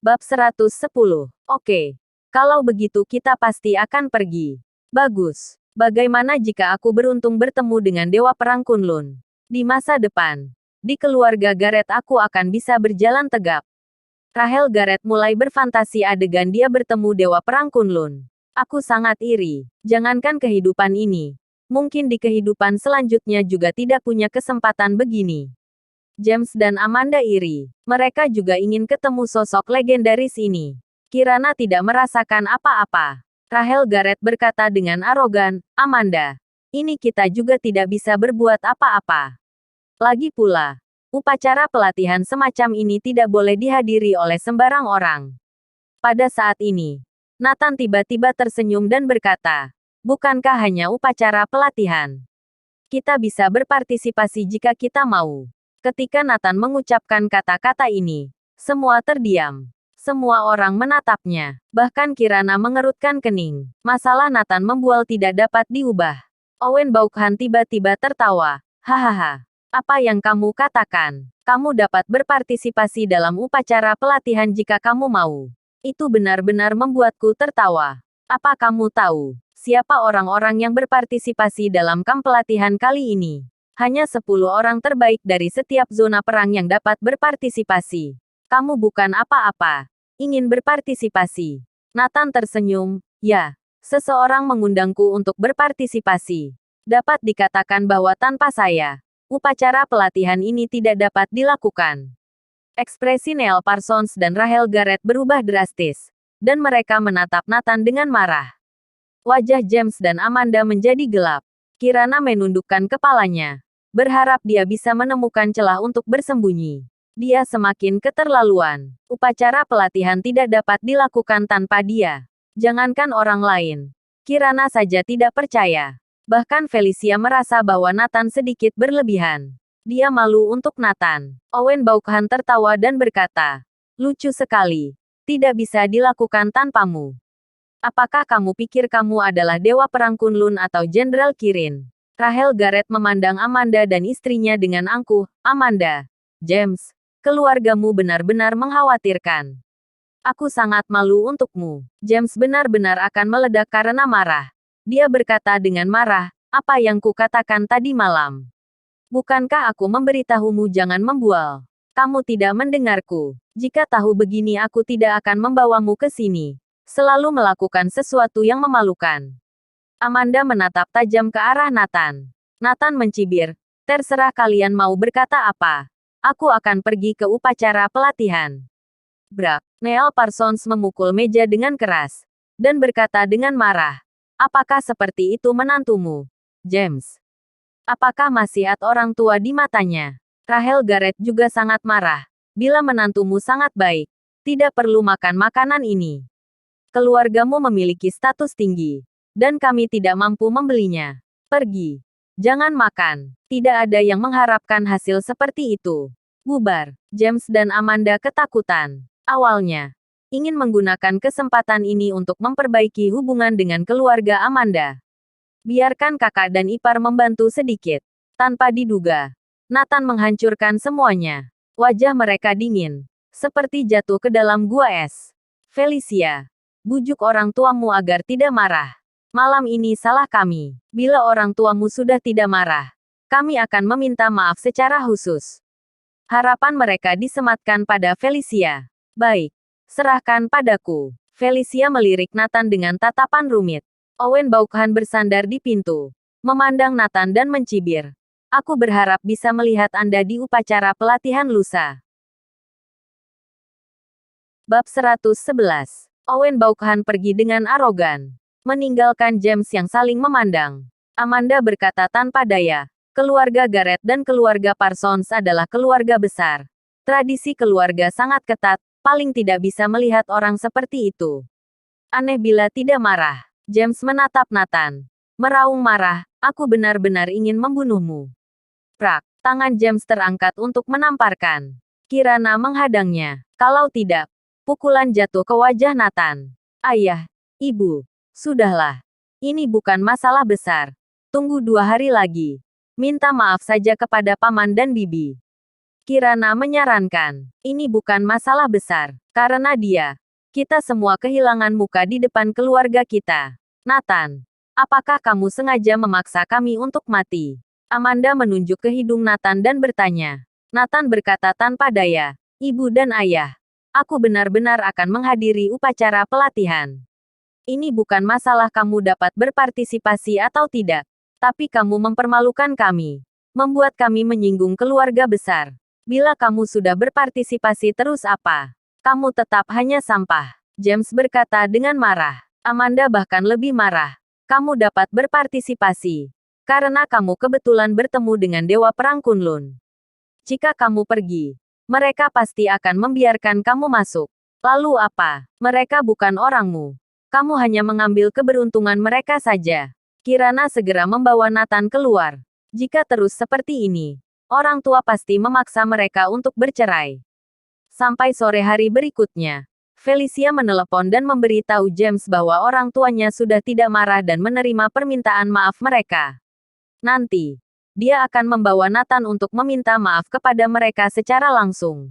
Bab 110. Oke. Kalau begitu kita pasti akan pergi. Bagus. Bagaimana jika aku beruntung bertemu dengan Dewa Perang Kunlun? Di masa depan, di keluarga Gareth aku akan bisa berjalan tegap. Rahel Gareth mulai berfantasi adegan dia bertemu Dewa Perang Kunlun. Aku sangat iri. Jangankan kehidupan ini. Mungkin di kehidupan selanjutnya juga tidak punya kesempatan begini. James dan Amanda iri. Mereka juga ingin ketemu sosok legendaris ini. Kirana tidak merasakan apa-apa. Rahel Gareth berkata dengan arogan, Amanda, ini kita juga tidak bisa berbuat apa-apa. Lagi pula, upacara pelatihan semacam ini tidak boleh dihadiri oleh sembarang orang. Pada saat ini, Nathan tiba-tiba tersenyum dan berkata, bukankah hanya upacara pelatihan? Kita bisa berpartisipasi jika kita mau. Ketika Nathan mengucapkan kata-kata ini, semua terdiam. Semua orang menatapnya. Bahkan Kirana mengerutkan kening. Masalah Nathan membual tidak dapat diubah. Owen Baukhan tiba-tiba tertawa. Hahaha. Apa yang kamu katakan? Kamu dapat berpartisipasi dalam upacara pelatihan jika kamu mau. Itu benar-benar membuatku tertawa. Apa kamu tahu siapa orang-orang yang berpartisipasi dalam kamp pelatihan kali ini? Hanya 10 orang terbaik dari setiap zona perang yang dapat berpartisipasi. Kamu bukan apa-apa. Ingin berpartisipasi. Nathan tersenyum. Ya, seseorang mengundangku untuk berpartisipasi. Dapat dikatakan bahwa tanpa saya, upacara pelatihan ini tidak dapat dilakukan. Ekspresi Neil Parsons dan Rahel Gareth berubah drastis. Dan mereka menatap Nathan dengan marah. Wajah James dan Amanda menjadi gelap. Kirana menundukkan kepalanya. Berharap dia bisa menemukan celah untuk bersembunyi. Dia semakin keterlaluan. Upacara pelatihan tidak dapat dilakukan tanpa dia. Jangankan orang lain. Kirana saja tidak percaya. Bahkan Felicia merasa bahwa Nathan sedikit berlebihan. Dia malu untuk Nathan. Owen Baukhan tertawa dan berkata, lucu sekali. Tidak bisa dilakukan tanpamu. Apakah kamu pikir kamu adalah Dewa Perang Kunlun atau Jenderal Kirin? Rahel Gareth memandang Amanda dan istrinya dengan angkuh. Amanda, James, keluargamu benar-benar mengkhawatirkan. Aku sangat malu untukmu. James benar-benar akan meledak karena marah. Dia berkata dengan marah, apa yang kukatakan tadi malam? Bukankah aku memberitahumu jangan membual? Kamu tidak mendengarku. Jika tahu begini aku tidak akan membawamu ke sini. Selalu melakukan sesuatu yang memalukan. Amanda menatap tajam ke arah Nathan. Nathan mencibir, terserah kalian mau berkata apa. Aku akan pergi ke upacara pelatihan. Brak, Neil Parsons memukul meja dengan keras. Dan berkata dengan marah. Apakah seperti itu menantumu, James? Apakah masih orang tua di matanya? Rahel Gareth juga sangat marah. Bila menantumu sangat baik, tidak perlu makan makanan ini. Keluargamu memiliki status tinggi. Dan kami tidak mampu membelinya. Pergi. Jangan makan. Tidak ada yang mengharapkan hasil seperti itu. Bubar. James dan Amanda ketakutan. Awalnya, ingin menggunakan kesempatan ini untuk memperbaiki hubungan dengan keluarga Amanda. Biarkan kakak dan ipar membantu sedikit. Tanpa diduga, Nathan menghancurkan semuanya. Wajah mereka dingin. Seperti jatuh ke dalam gua es. Felicia, bujuk orang tuamu agar tidak marah. Malam ini salah kami. Bila orang tuamu sudah tidak marah, kami akan meminta maaf secara khusus. Harapan mereka disematkan pada Felicia. Baik, serahkan padaku. Felicia melirik Nathan dengan tatapan rumit. Owen Baukhan bersandar di pintu. Memandang Nathan dan mencibir. Aku berharap bisa melihat Anda di upacara pelatihan lusa. Bab 111. Owen Baukhan pergi dengan arogan. Meninggalkan James yang saling memandang. Amanda berkata tanpa daya. Keluarga Gareth dan keluarga Parsons adalah keluarga besar. Tradisi keluarga sangat ketat, paling tidak bisa melihat orang seperti itu. Aneh bila tidak marah. James menatap Nathan. Meraung marah, aku benar-benar ingin membunuhmu. Prak, tangan James terangkat untuk menamparkan. Kirana menghadangnya. Kalau tidak, pukulan jatuh ke wajah Nathan. Ayah, ibu. Sudahlah. Ini bukan masalah besar. Tunggu 2 hari lagi. Minta maaf saja kepada paman dan bibi. Kirana menyarankan. Ini bukan masalah besar. Karena dia. Kita semua kehilangan muka di depan keluarga kita. Nathan. Apakah kamu sengaja memaksa kami untuk mati? Amanda menunjuk ke hidung Nathan dan bertanya. Nathan berkata tanpa daya. Ibu dan ayah. Aku benar-benar akan menghadiri upacara pelatihan. Ini bukan masalah kamu dapat berpartisipasi atau tidak. Tapi kamu mempermalukan kami. Membuat kami menyinggung keluarga besar. Bila kamu sudah berpartisipasi terus apa? Kamu tetap hanya sampah. James berkata dengan marah. Amanda bahkan lebih marah. Kamu dapat berpartisipasi. Karena kamu kebetulan bertemu dengan Dewa Perang Kunlun. Jika kamu pergi, mereka pasti akan membiarkan kamu masuk. Lalu apa? Mereka bukan orangmu. Kamu hanya mengambil keberuntungan mereka saja. Kirana segera membawa Nathan keluar. Jika terus seperti ini, orang tua pasti memaksa mereka untuk bercerai. Sampai sore hari berikutnya, Felicia menelepon dan memberitahu James bahwa orang tuanya sudah tidak marah dan menerima permintaan maaf mereka. Nanti, dia akan membawa Nathan untuk meminta maaf kepada mereka secara langsung.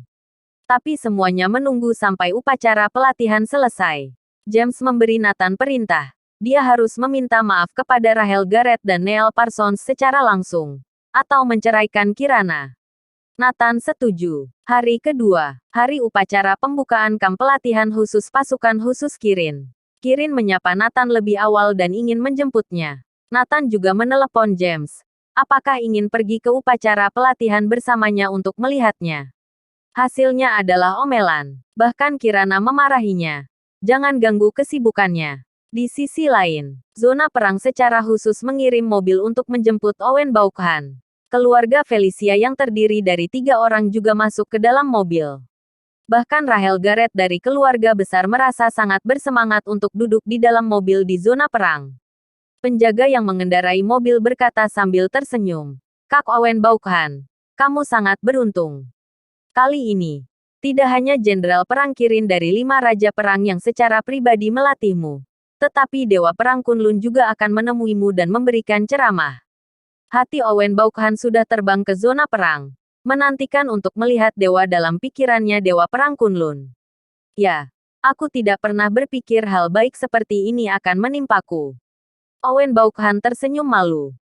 Tapi semuanya menunggu sampai upacara pelatihan selesai. James memberi Nathan perintah. Dia harus meminta maaf kepada Rahel Garrett dan Neil Parsons secara langsung. Atau menceraikan Kirana. Nathan setuju. Hari kedua, hari upacara pembukaan kamp pelatihan khusus pasukan khusus Kirin. Kirin menyapa Nathan lebih awal dan ingin menjemputnya. Nathan juga menelepon James. Apakah ingin pergi ke upacara pelatihan bersamanya untuk melihatnya? Hasilnya adalah omelan. Bahkan Kirana memarahinya. Jangan ganggu kesibukannya. Di sisi lain, zona perang secara khusus mengirim mobil untuk menjemput Owen Baukhan. Keluarga Felicia yang terdiri dari 3 orang juga masuk ke dalam mobil. Bahkan Rahel Garrett dari keluarga besar merasa sangat bersemangat untuk duduk di dalam mobil di zona perang. Penjaga yang mengendarai mobil berkata sambil tersenyum. Kak Owen Baukhan, kamu sangat beruntung. Kali ini, tidak hanya Jenderal Perang Kirin dari 5 Raja Perang yang secara pribadi melatihmu, tetapi Dewa Perang Kunlun juga akan menemuimu dan memberikan ceramah. Hati Owen Baukhan sudah terbang ke zona perang, menantikan untuk melihat dewa dalam pikirannya Dewa Perang Kunlun. Ya, aku tidak pernah berpikir hal baik seperti ini akan menimpaku. Owen Baukhan tersenyum malu.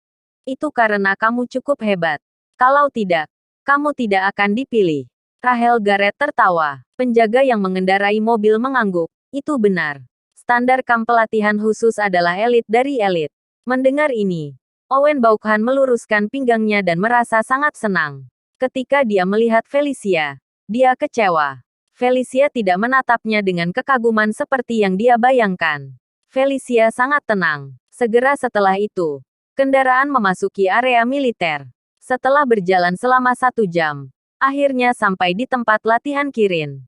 Itu karena kamu cukup hebat. Kalau tidak, kamu tidak akan dipilih. Rahel Garrett tertawa. Penjaga yang mengendarai mobil mengangguk. Itu benar. Standar kamp pelatihan khusus adalah elit dari elit. Mendengar ini, Owen Baukhan meluruskan pinggangnya dan merasa sangat senang. Ketika dia melihat Felicia, dia kecewa. Felicia tidak menatapnya dengan kekaguman seperti yang dia bayangkan. Felicia sangat tenang. Segera setelah itu, kendaraan memasuki area militer. Setelah berjalan selama 1 jam, akhirnya sampai di tempat latihan Kirin.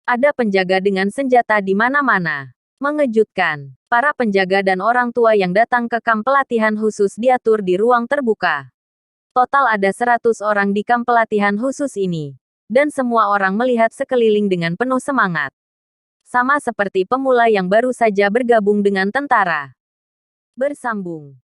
Ada penjaga dengan senjata di mana-mana. Mengejutkan, para penjaga dan orang tua yang datang ke kamp pelatihan khusus diatur di ruang terbuka. Total ada 100 orang di kamp pelatihan khusus ini. Dan semua orang melihat sekeliling dengan penuh semangat. Sama seperti pemula yang baru saja bergabung dengan tentara. Bersambung.